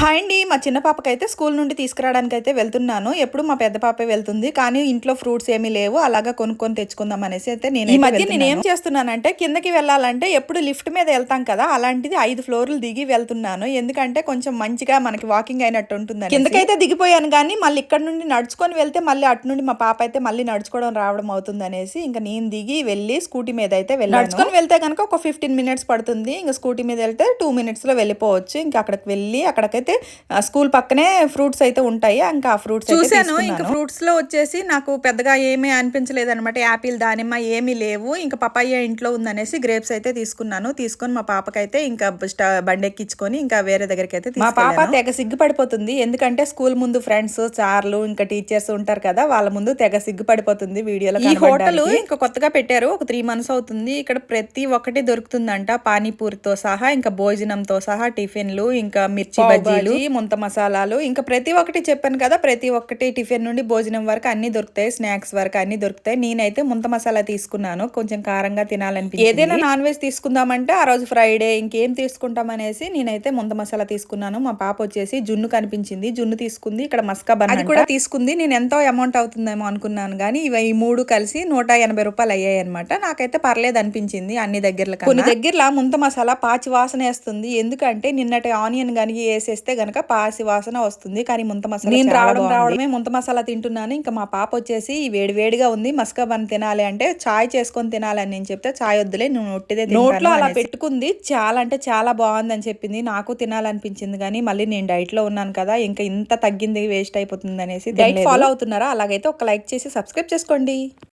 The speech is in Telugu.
హాయ్ అండి. మా చిన్న పాపకైతే స్కూల్ నుండి తీసుకురావడానికైతే వెళ్తున్నాను. ఎప్పుడు మా పెద్ద పాపే వెళ్తుంది. కానీ ఇంట్లో ఫ్రూట్స్ ఏమీ లేవు. అలాగా కొనుక్కొని తెచ్చుకుందాం అనేసి అయితే ఈ మధ్య నేనేం చేస్తున్నానంటే కిందకి వెళ్ళాలంటే ఎప్పుడు లిఫ్ట్ మీద వెళ్తాం కదా, అలాంటిది 5 ఫ్లోర్లు దిగి వెళ్తున్నాను. ఎందుకంటే కొంచెం మంచిగా మనకి వాకింగ్ అయినట్టు ఉంటుంది. కిందకైతే దిగిపోయాను కానీ మళ్ళీ ఇక్కడ నుండి నడుచుకొని వెళ్తే మళ్ళీ అటు నుండి మా పాప అయితే మళ్ళీ నడుచుకోవడం రావడం అవుతుంది అనేసి ఇంకా నేను దిగి వెళ్ళి స్కూటీ మీద అయితే వెళ్ళాను. నడుచుకొని వెళ్తే కనుక ఒక 15 మినిట్స్ పడుతుంది. ఇంకా స్కూటీ మీద వెళ్తే 2 మినిట్స్లో వెళ్ళిపోవచ్చు. ఇంకా అక్కడికి వెళ్ళి అక్కడికైతే స్కూల్ పక్కనే ఫ్రూట్స్ అయితే ఉంటాయి. ఇంకా ఆ ఫ్రూట్స్ చూసాను. ఇంకా ఫ్రూట్స్ లో వచ్చేసి నాకు పెద్దగా ఏమీ అనిపించలేదు అనమాట. యాపిల్, దానిమ్మ ఏమీ లేవు. ఇంకా పపాయ ఇంట్లో ఉందనేసి గ్రేప్స్ అయితే తీసుకున్నాను. తీసుకొని మా పాపకైతే ఇంకా బండి ఎక్కించుకొని ఇంకా వేరే దగ్గరికి అయితే మా పాప తెగ సిగ్గుపడిపోతుంది. ఎందుకంటే స్కూల్ ముందు ఫ్రెండ్స్, సార్లు, ఇంకా టీచర్స్ ఉంటారు కదా, వాళ్ళ ముందు తెగ సిగ్గుపడిపోతుంది వీడియోలో. ఈ హోటల్ ఇంకా కొత్తగా పెట్టారు. ఒక 3 months అవుతుంది. ఇక్కడ ప్రతి ఒక్కటి దొరుకుతుందంట. పానీపూరితో సహా, ఇంకా భోజనంతో సహా, టిఫిన్లు, ఇంకా మిర్చి బజ్జీలు, ముంత మసాలాలు, ఇంకా ప్రతి ఒక్కటి చెప్పాను కదా, ప్రతి ఒక్కటి టిఫిన్ నుండి భోజనం వరకు అన్ని దొరుకుతాయి. స్నాక్స్ వరకు అన్ని దొరుకుతాయి. నేనైతే ముంత మసాలా తీసుకున్నాను. కొంచెం కారంగా తినాలనిపించింది. ఏదైనా నాన్ వెజ్ తీసుకుందామంటే ఆ రోజు ఫ్రైడే ఇంకేం తీసుకుంటాం అనేసి నేనైతే ముంత మసాలా తీసుకున్నాను. మా పాప వచ్చేసి జున్ను కనిపించింది, జున్ను తీసుకుంది. ఇక్కడ మస్కా బన్ అది కూడా తీసుకుంది. నేను ఎంతో అమౌంట్ అవుతుందేమో అనుకున్నాను కానీ ఇవి ఈ 3 కలిసి 180 రూపాయలు అయ్యాయి అనమాట. నాకైతే పర్లేదు అనిపించింది అన్ని దగ్గరలో. కొన్ని దగ్గరలో ముంత మసాలా పాచి వాసన వేస్తుంది. ఎందుకంటే నిన్నటి ఆనియన్ కనుక వేసేస్తే గనక పాసి వాసన వస్తుంది. కానీ ముంత మసాలా నేను రావడమే ముంత మసాలా తింటున్నాను. ఇంకా మా పాప వచ్చేసి వేడివేడిగా ఉంది, మస్కా బన్ తినాలి అంటే చాయ్ చేసుకొని తినాలని నేను చెప్తే చాయ్ వద్దులే, నువ్వు నొట్టిదే నోట్లో అలా పెట్టుకుంది. చాలా అంటే చాలా బాగుందని చెప్పింది. నాకు తినాలనిపించింది కానీ మళ్ళీ నేను డైట్ లో ఉన్నాను కదా, ఇంకా ఇంత తగ్గింది వేస్ట్ అయిపోతుంది అనేసి డైట్ ఫాలో అవుతున్నారా? అలాగైతే ఒక లైక్ చేసి సబ్స్క్రైబ్ చేసుకోండి.